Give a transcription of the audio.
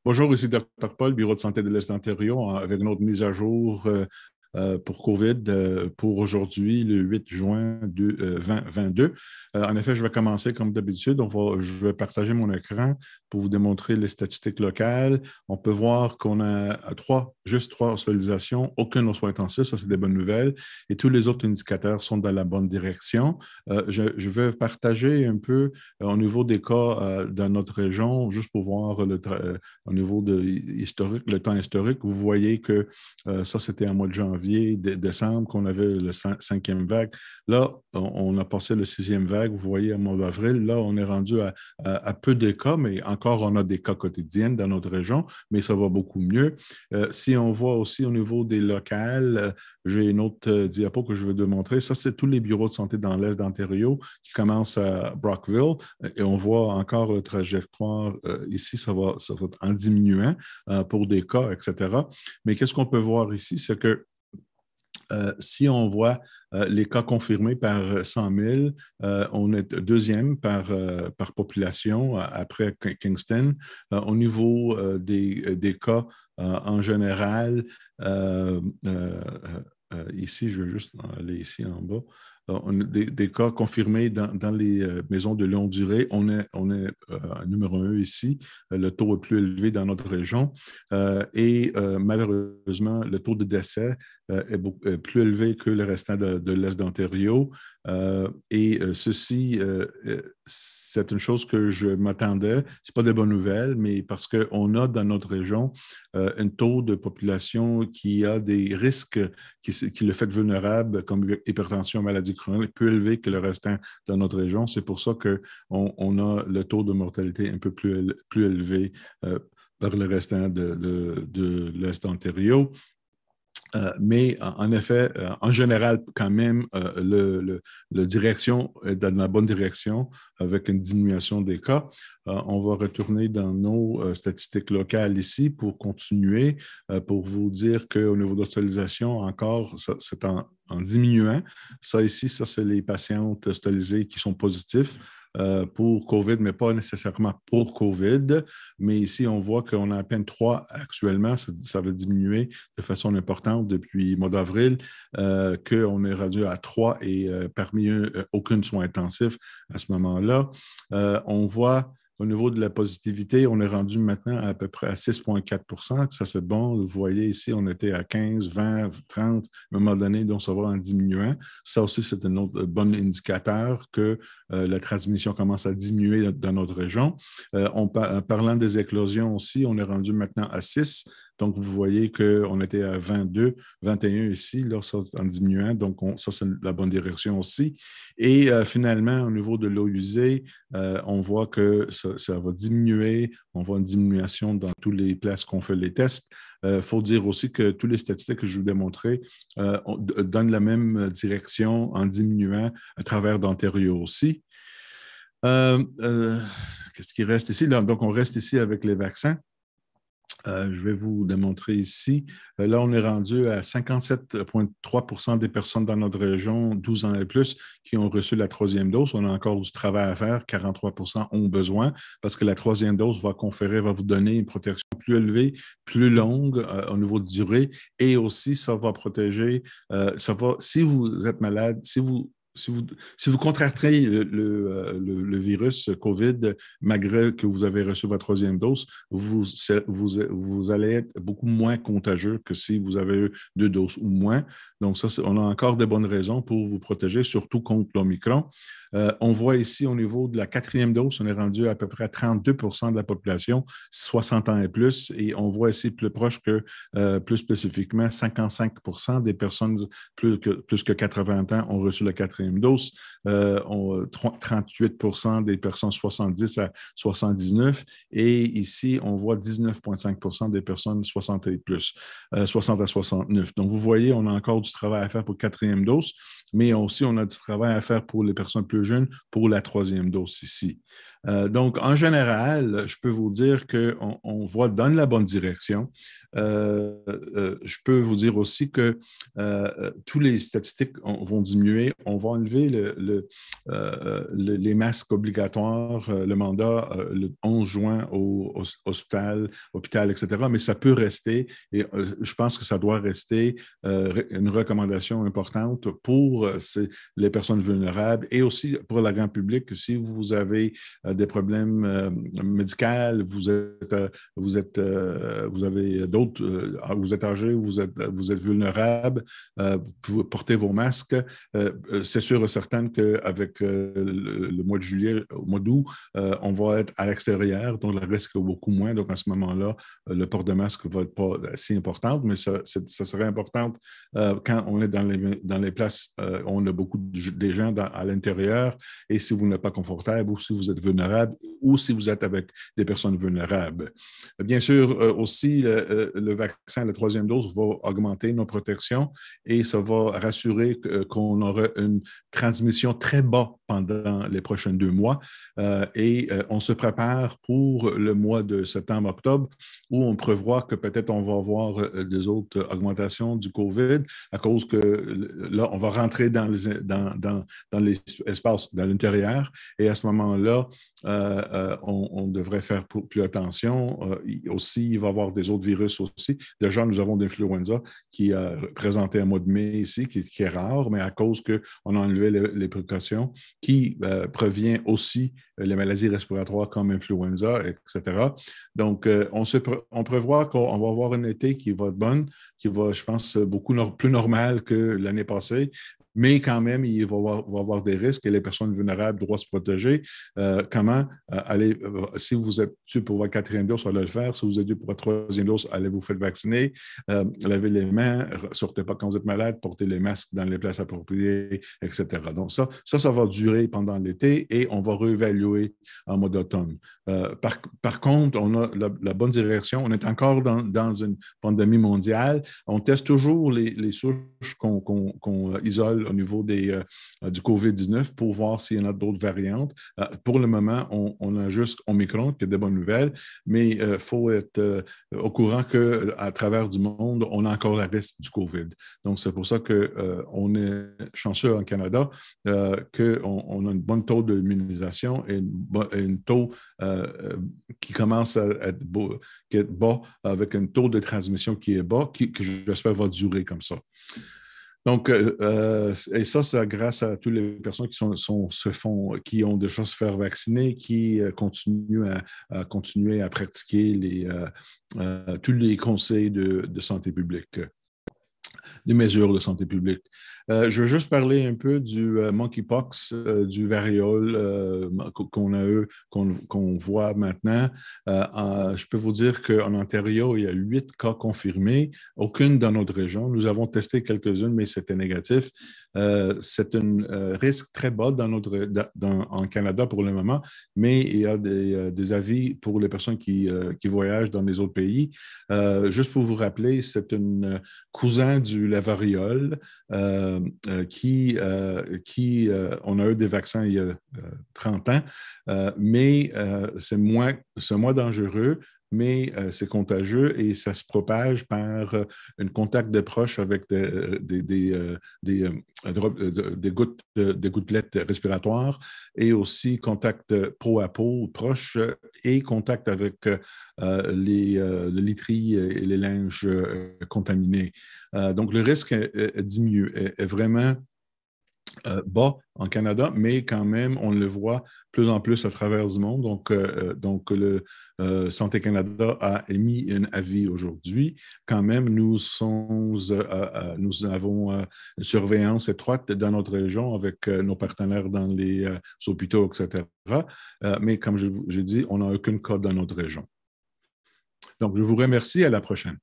Bonjour, ici Dr. Paul, Bureau de santé de l'Est d'Ontario, avec notre mise à jour pour COVID pour aujourd'hui, le 8 juin 2022. En effet, je vais commencer comme d'habitude. Je vais partager mon écran pour vous démontrer les statistiques locales. On peut voir qu'on a juste trois hospitalisations, aucune aux soins intensifs, ça c'est des bonnes nouvelles, et tous les autres indicateurs sont dans la bonne direction. Je vais partager un peu au niveau des cas dans notre région, juste pour voir au niveau historique, le temps historique. Vous voyez que ça, c'était en mois de janvier, décembre, qu'on avait le cinquième vague. Là, on a passé le sixième vague, vous voyez, en mois d'avril. Là, on est rendu à peu de cas, mais encore, on a des cas quotidiens dans notre région, mais ça va beaucoup mieux. Si on voit aussi au niveau des locales, j'ai une autre diapo que je vais te montrer. Ça, c'est tous les bureaux de santé dans l'Est d'Ontario qui commencent à Brockville et on voit encore la trajectoire ici, ça va en diminuant pour des cas, etc. Mais qu'est-ce qu'on peut voir ici, c'est que si on voit les cas confirmés par 100 000, on est deuxième par population après Kingston. Au niveau des cas en général, ici, je vais juste aller ici en bas. On a des cas confirmés dans les maisons de longue durée. On est numéro un ici. Le taux est plus élevé dans notre région. Et malheureusement, le taux de décès est plus élevé que le restant de l'Est d'Ontario. Ceci, c'est une chose que je m'attendais. Ce n'est pas des bonnes nouvelles, mais parce qu'on a dans notre région un taux de population qui a des risques qui le fait vulnérable, comme hypertension, maladie chronique, plus élevé que le restant de notre région. C'est pour ça qu'on a le taux de mortalité un peu plus élevé par le restant de l'Est d'Ontario. Mais en effet, en général, quand même, la direction est dans la bonne direction avec une diminution des cas. On va retourner dans nos statistiques locales ici pour continuer, pour vous dire qu'au niveau d'hospitalisation, encore, c'est en diminuant. Ça ici, ça, c'est les patientes hospitalisées qui sont positifs pour COVID, mais pas nécessairement pour COVID. Mais ici, on voit qu'on a à peine 3 actuellement. Ça va diminuer de façon importante depuis le mois d'avril, qu'on est rendu à 3 et parmi eux, aucun soin intensif à ce moment-là. On voit au niveau de la positivité, on est rendu maintenant à peu près à 6,4 %. Ça, c'est bon. Vous voyez ici, on était à 15, 20, 30, à un moment donné, donc ça va en diminuant. Ça aussi, c'est un autre bon indicateur que la transmission commence à diminuer dans notre région. En parlant des éclosions aussi, on est rendu maintenant à 6. Donc, vous voyez qu'on était à 22, 21 ici, là, ça en diminuant. Donc, ça, c'est la bonne direction aussi. Et finalement, au niveau de l'eau usée, on voit que ça va diminuer. On voit une diminution dans toutes les places qu'on fait les tests. Il faut dire aussi que tous les statistiques que je vous ai montrées donnent la même direction en diminuant à travers d'Ontario aussi. Qu'est-ce qui reste ici? Donc, on reste ici avec les vaccins. Je vais vous démontrer ici. Là, on est rendu à 57,3 % des personnes dans notre région, 12 ans et plus, qui ont reçu la troisième dose. On a encore du travail à faire. 43 % ont besoin parce que la troisième dose va vous donner une protection plus élevée, plus longue au niveau de durée et aussi ça va protéger, si vous êtes malade, si vous contracterez le virus COVID, malgré que vous avez reçu votre troisième dose, vous allez être beaucoup moins contagieux que si vous avez eu 2 doses ou moins. Donc, ça, on a encore de bonnes raisons pour vous protéger, surtout contre l'Omicron. On voit ici, au niveau de la quatrième dose, on est rendu à peu près à 32 % de la population, 60 ans et plus. Et on voit ici plus proche que, plus spécifiquement, 55 % des personnes plus que 80 ans ont reçu la quatrième dose. 38 % des personnes 70 à 79. Et ici, on voit 19,5 % des personnes 60 et plus, 60 à 69. Donc, vous voyez, on a encore du travail à faire pour la quatrième dose, mais aussi, on a du travail à faire pour les personnes plus jeunes pour la troisième dose ici. Donc, en général, je peux vous dire qu'on va dans la bonne direction. Je peux vous dire aussi que tous les statistiques vont diminuer. On va enlever les masques obligatoires, le mandat le 11 juin au hôpital, etc. Mais ça peut rester et je pense que ça doit rester une recommandation importante pour les personnes vulnérables et aussi pour la grande public. Si vous avez des problèmes médicaux, vous avez vous êtes âgé, vous êtes vulnérable, vous portez vos masques. C'est sûr et certain qu'avec le mois de juillet, au mois d'août, on va être à l'extérieur, donc le risque est beaucoup moins. Donc, à ce moment-là, le port de masque ne va être pas si important, mais ça serait important quand on est dans les places où on a beaucoup de gens à l'intérieur et si vous n'êtes pas confortable ou si vous êtes vulnérable ou si vous êtes avec des personnes vulnérables. Bien sûr, aussi, le vaccin, la troisième dose, va augmenter nos protections et ça va rassurer qu'on aura une transmission très bas pendant les prochains 2 mois. On se prépare pour le mois de septembre-octobre où on prévoit que peut-être on va avoir des autres augmentations du COVID à cause que là, on va rentrer dans l'espace, dans l'intérieur et à ce moment-là, on devrait faire plus attention. Aussi, il va y avoir des autres virus aussi. Déjà, nous avons l'influenza qui a présenté un mois de mai ici, qui est rare, mais à cause qu'on a enlevé les précautions, qui provient aussi les maladies respiratoires comme influenza, etc. Donc, on prévoit qu'on va avoir un été qui va être bonne, qui va, je pense, beaucoup plus normal que l'année passée. Mais quand même, il va y avoir des risques et les personnes vulnérables doivent se protéger. Comment si vous êtes dû pour votre quatrième dose, allez le faire. Si vous êtes dû pour votre troisième dose, allez vous faire vacciner. Lavez les mains, sortez pas quand vous êtes malade, portez les masques dans les places appropriées, etc. Donc, ça va durer pendant l'été et on va réévaluer en mois d'automne. Par contre, on a la bonne direction. On est encore dans une pandémie mondiale. On teste toujours les souches qu'on isole au niveau du COVID-19 pour voir s'il y en a d'autres variantes. Pour le moment, on a juste Omicron, qui est de bonnes nouvelles, mais il faut être au courant qu'à travers du monde, on a encore la risque du COVID. Donc, c'est pour ça qu'on est chanceux en Canada qu'on a un bon taux d'immunisation et un taux qui commence à être bas, avec un taux de transmission qui est bas, que j'espère va durer comme ça. Donc, et ça, c'est grâce à toutes les personnes qui ont déjà se faire vacciner, qui continuent à pratiquer tous les conseils de santé publique, des mesures de santé publique. Je veux juste parler un peu du monkeypox, du variole qu'on voit maintenant. Je peux vous dire qu'en Ontario, il y a 8 cas confirmés, aucune dans notre région. Nous avons testé quelques-unes, mais c'était négatif. C'est un risque très bas en Canada pour le moment, mais il y a des avis pour les personnes qui voyagent dans les autres pays. Juste pour vous rappeler, c'est un cousin la variole, on a eu des vaccins il y a 30 ans, mais c'est moins dangereux, mais c'est contagieux et ça se propage par un contact de proche avec des gouttelettes respiratoires et aussi contact peau à peau proche et contact avec le literie et les linges contaminés. Donc, le risque est vraiment bas en Canada, mais quand même, on le voit plus en plus à travers du monde. Donc le Santé Canada a émis un avis aujourd'hui. Quand même, nous avons une surveillance étroite dans notre région avec nos partenaires dans les hôpitaux, etc. Mais comme j'ai dit, on n'a aucun cas dans notre région. Donc, je vous remercie. À la prochaine.